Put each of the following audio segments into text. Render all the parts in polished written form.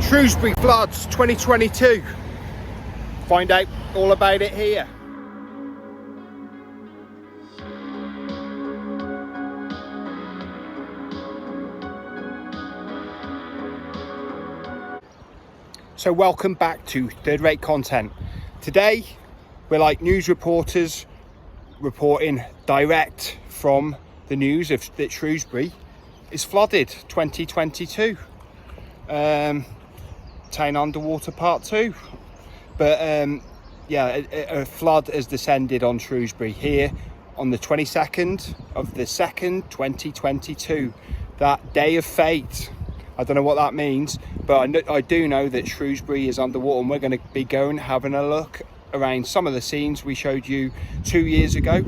Shrewsbury floods 2022. Find out all about it here. So welcome back to Third Rate Content. Today we're like news reporters reporting direct from the news of that Shrewsbury is flooded 2022. Town underwater part 2. But a flood has descended on Shrewsbury here on the 22nd of the 2nd 2022. That day of fate. I don't know what that means, but I do know that Shrewsbury is underwater, and we're going to be having a look around some of the scenes we showed you 2 years ago,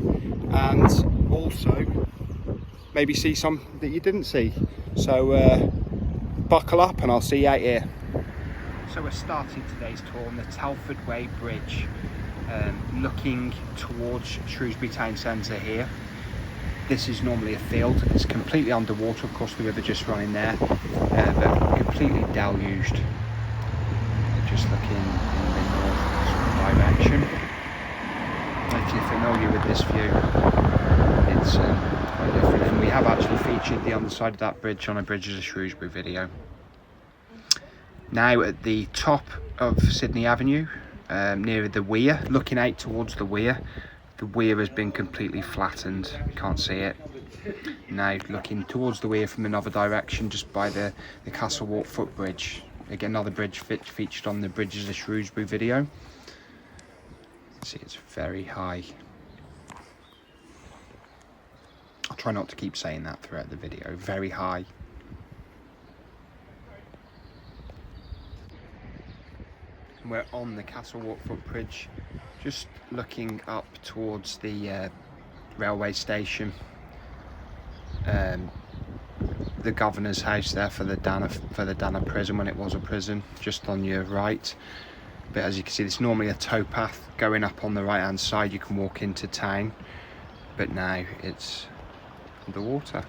and also maybe see some that you didn't see. So buckle up and I'll see you out here. So we're starting today's tour on the Telford Way bridge, looking towards Shrewsbury town centre here. This is normally a field. It's completely underwater. Of course, the river just running there, but completely deluged. Just looking in the north direction. If you're familiar with this view, it's quite different. And we have actually featured the underside of that bridge on a Bridges of Shrewsbury video. Now at the top of Sydney Avenue, near the Weir, looking out towards the Weir. The Weir has been completely flattened, you can't see it. Now looking towards the Weir from another direction, just by the Castle Walk Footbridge. Again, another bridge featured on the Bridges of Shrewsbury video. See, it's very high. I'll try not to keep saying that throughout the video. Very high. And we're on the Castle Walk Footbridge, just looking up towards the railway station, the governor's house there for the Dana prison when it was a prison, just on your right. But as you can see, there's normally a towpath going up on the right hand side. You can walk into town, but now it's underwater.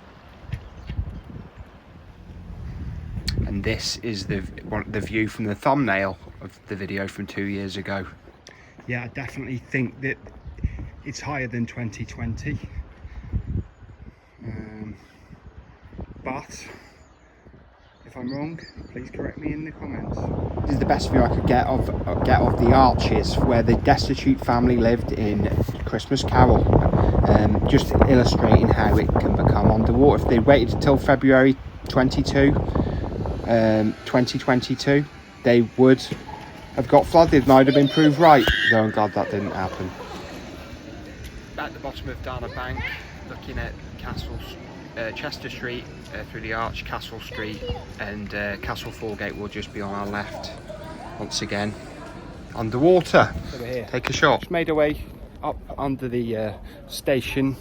And this is the view from the thumbnail of the video from 2 years ago. Yeah, I definitely think that it's higher than 2020. But if I'm wrong, please correct me in the comments. This is the best view I could get of the arches where the destitute family lived in Christmas Carol. Just illustrating how it can become underwater. If they waited until February 2022, they would have got flooded, and I'd have been proved right. Though I'm glad that didn't happen. At the bottom of Dana Bank, looking at Chester Street through the arch, Castle Street, and Castle Foregate will just be on our left. Once again, underwater. Over here. Take a shot. Just made our way up under the station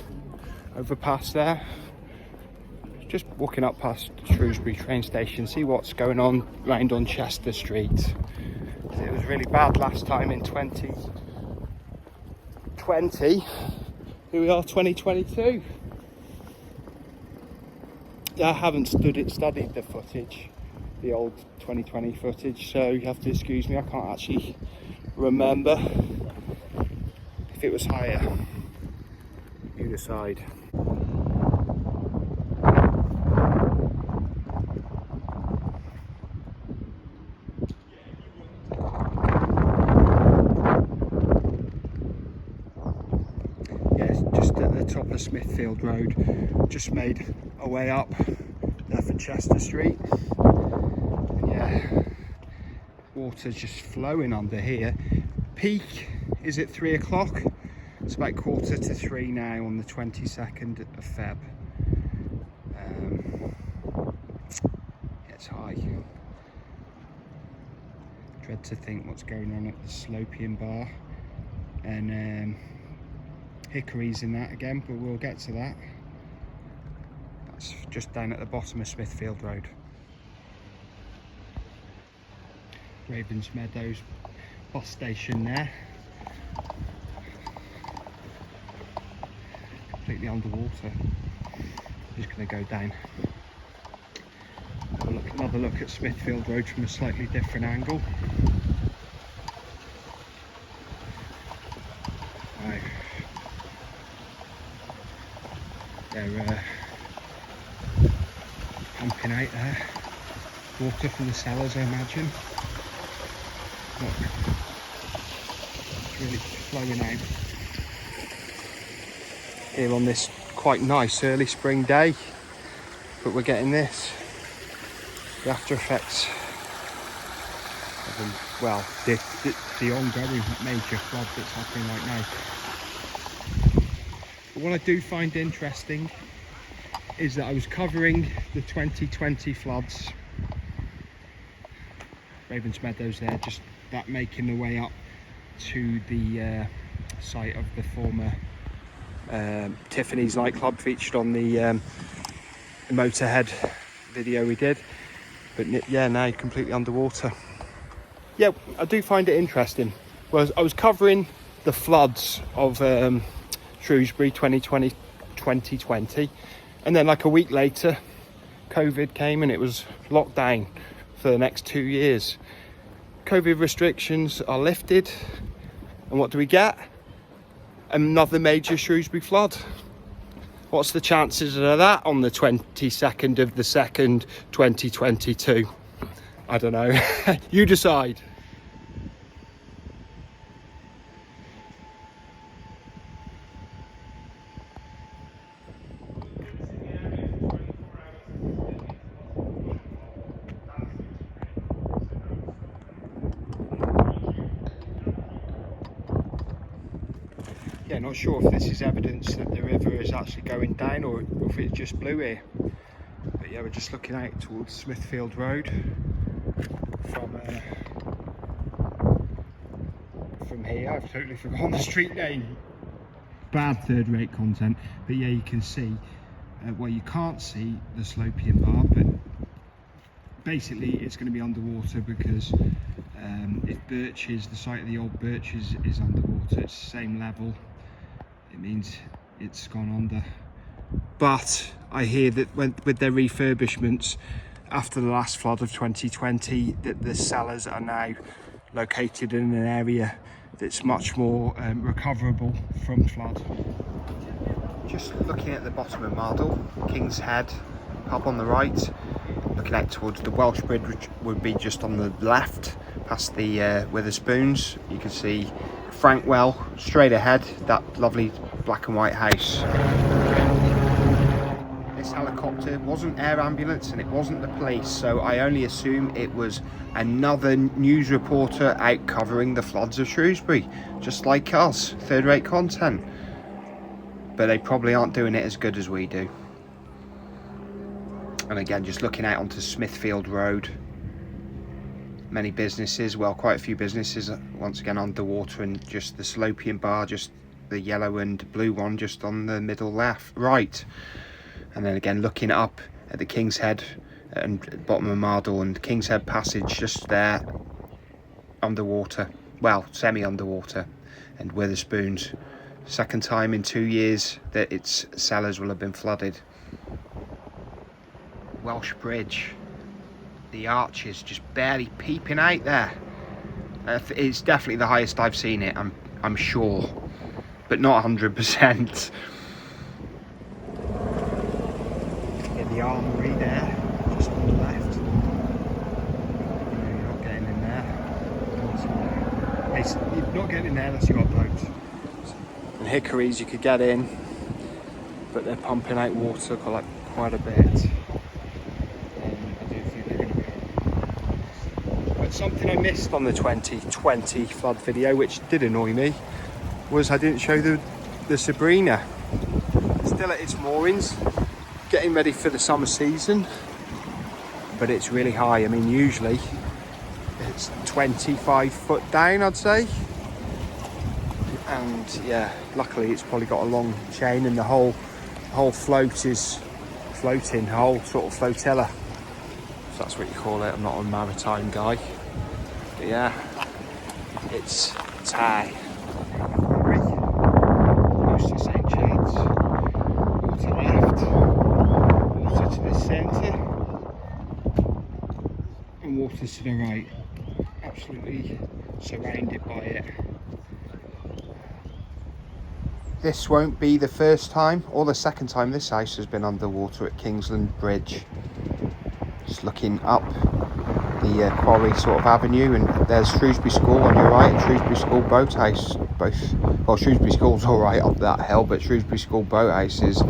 overpass there. Just walking up past Shrewsbury train station, see what's going on round on Chester Street. It was really bad last time in 2020. Here we are, 2022. I haven't studied the footage, the old 2020 footage, so you have to excuse me. I can't actually remember if it was higher. You decide. Top of Smithfield Road, just made our way up there for Chester Street, and yeah, water's just flowing under here. Peak is at 3 o'clock. It's about 2:45 now on the 22nd of Feb. It's high. Dread to think what's going on at the Slopian Bar and Hickories in that again, but we'll get to that. That's just down at the bottom of Smithfield Road. Ravens Meadows bus station there. Completely underwater. Just going to go down, have a look Another look at Smithfield Road from a slightly different angle. Right. They're pumping out there. Water from the cellars, I imagine. Look, it's really flowing out. Here on this quite nice early spring day, but we're getting this. The after effects of well, the ongoing major flood that's happening right now. But what I do find interesting is that I was covering the 2020 floods. Ravens Meadows there, just that making the way up to the site of the former Tiffany's nightclub featured on the Motorhead video we did. But yeah, now completely underwater. Yeah, I do find it interesting. Well, I was covering the floods of Shrewsbury 2020, and then like a week later, COVID came and it was locked down for the next 2 years. COVID restrictions are lifted, and what do we get? Another major Shrewsbury flood. What's the chances of that on the 22nd of the 2nd, 2022? I don't know. You decide. Yeah, not sure if this is evidence that the river is actually going down or if it just blew here. But yeah, we're just looking out towards Smithfield Road from here. I've totally forgotten the street name. Bad third-rate content, but yeah, you can see, well, you can't see the Slopian bar, but basically it's going to be underwater because if Birches, the site of the old Birches is underwater, it's the same level. It means it's gone under. But I hear that with their refurbishments after the last flood of 2020, that the cellars are now located in an area that's much more recoverable from flood. Just looking at the bottom of Mardle, King's Head pub on the right, looking out towards the Welsh Bridge, which would be just on the left, past the Witherspoons. You can see Frankwell straight ahead, that lovely black and white house. This helicopter wasn't air ambulance and it wasn't the police, so I only assume it was another news reporter out covering the floods of Shrewsbury, just like us, third-rate content. But they probably aren't doing it as good as we do. And again, just looking out onto Smithfield Road, many businesses, well, quite a few businesses once again underwater, and just the Slopian bar, just the yellow and blue one just on the middle left, right. And then again looking up at the King's Head and bottom of Mardle and King's Head Passage just there underwater, well, semi-underwater, and Witherspoons. Second time in 2 years that its cellars will have been flooded. Welsh Bridge, the arches just barely peeping out there. It's definitely the highest I've seen it, I'm sure, but not 100%. The armoury there, just on the left. You're not getting in there. You're not getting in there unless you've got boats. And hickories you could get in, but they're pumping out water quite a bit. I do think they're going to be. But something I missed on the 2020 flood video, which did annoy me, was I didn't show the Sabrina. Still at its moorings, getting ready for the summer season, but it's really high. I mean, usually it's 25 foot down, I'd say. And yeah, luckily it's probably got a long chain, and the whole float is floating, the whole sort of flotilla, if that's what you call it. I'm not a maritime guy, but yeah, it's high. Close to St. Chad's, water left, water to the centre, and water's to the right, absolutely surrounded by it. This won't be the first time or the second time this house has been underwater at Kingsland Bridge. Just looking up the Quarry sort of avenue, and there's Shrewsbury School on your right, and Shrewsbury School Boathouse. Both, well, Shrewsbury School's all right up that hill, but Shrewsbury School Boathouse is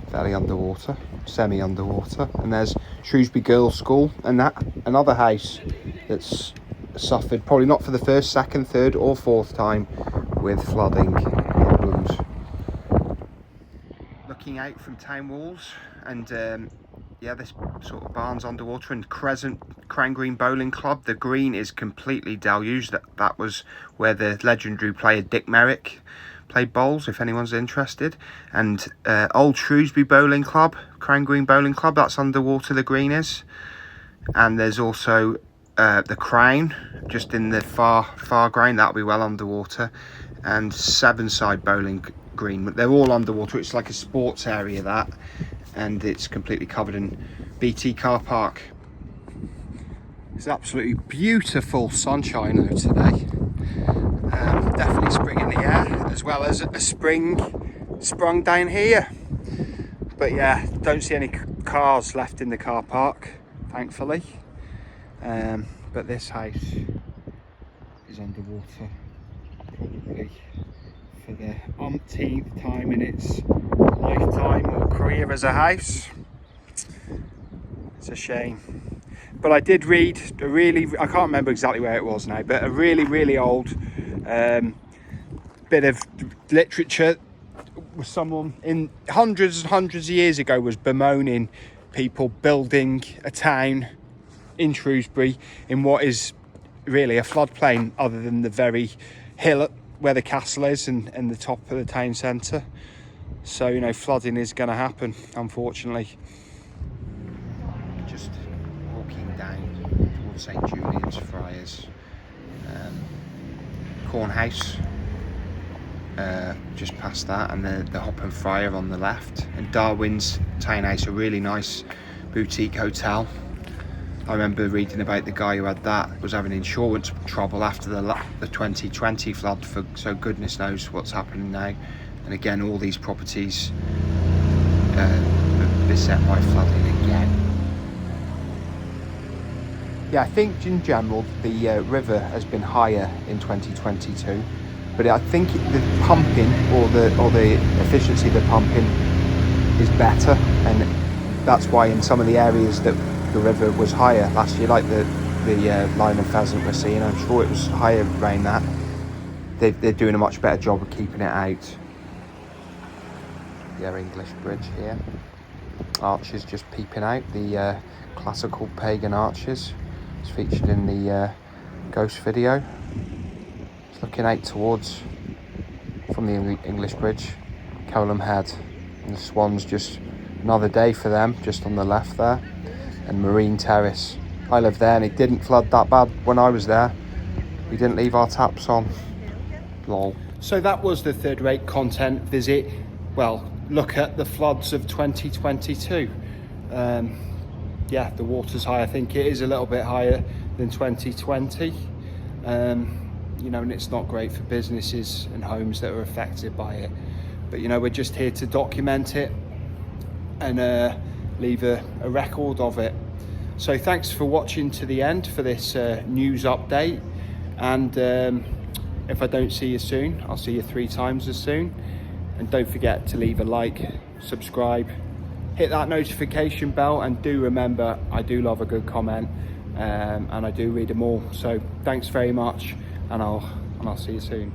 fairly underwater, semi-underwater. And there's Shrewsbury Girls' School, and that another house that's suffered, probably not for the first, second, third or fourth time, with flooding problems. Looking out from town walls, and yeah, this sort of barn's underwater, and Crown Green Bowling Club. The green is completely deluged. That was where the legendary player Dick Merrick played bowls, if anyone's interested. And Old Shrewsbury Bowling Club, Crown Green Bowling Club, that's underwater, the green is. And there's also the Crown, just in the far ground, that'll be well underwater. And Sevenside Bowling Green, they're all underwater. It's like a sports area, that, and it's completely covered in BT car park. It's absolutely beautiful sunshine though today. Definitely spring in the air, as well as a spring sprung down here. But yeah, don't see any cars left in the car park, thankfully. But this house is underwater, probably for the umpteenth time in its lifetime or career as a house. It's a shame. But I did read I can't remember exactly where it was now, but a really old bit of literature. Someone in hundreds and hundreds of years ago was bemoaning people building a town in Shrewsbury in what is really a floodplain, other than the very hill where the castle is and the top of the town centre. So, you know, flooding is going to happen, unfortunately. Just walking down towards St Julian's, Friars, Cornhouse, just past that, and the Hop and Friar on the left, and Darwin's Townhouse, a really nice boutique hotel. I remember reading about the guy who had that was having insurance trouble after the 2020 flood, so goodness knows what's happening now. And again, all these properties beset by flooding again. Yeah, I think in general the river has been higher in 2022, but I think the pumping or the efficiency of the pumping is better, and that's why in some of the areas that the river was higher last year, like the line and pheasant we're seeing, I'm sure it was higher around that. They're doing a much better job of keeping it out. Yeah, English Bridge here. Arches just peeping out, the classical pagan arches. It's featured in the Ghost video. It's looking out towards, from the English Bridge, Colham Head. And the Swan's just another day for them, just on the left there. And Marine Terrace. I lived there and it didn't flood that bad when I was there. We didn't leave our taps on. Lol. So that was the third-rate content visit. Well, look at the floods of 2022. Yeah, the water's high. I think it is a little bit higher than 2020. You know, and it's not great for businesses and homes that are affected by it. But, you know, we're just here to document it and leave a record of it. So thanks for watching to the end for this news update. And if I don't see you soon, I'll see you 3 times as soon. And don't forget to leave a like, subscribe, hit that notification bell, and do remember, I do love a good comment, and I do read them all. So thanks very much, and I'll see you soon.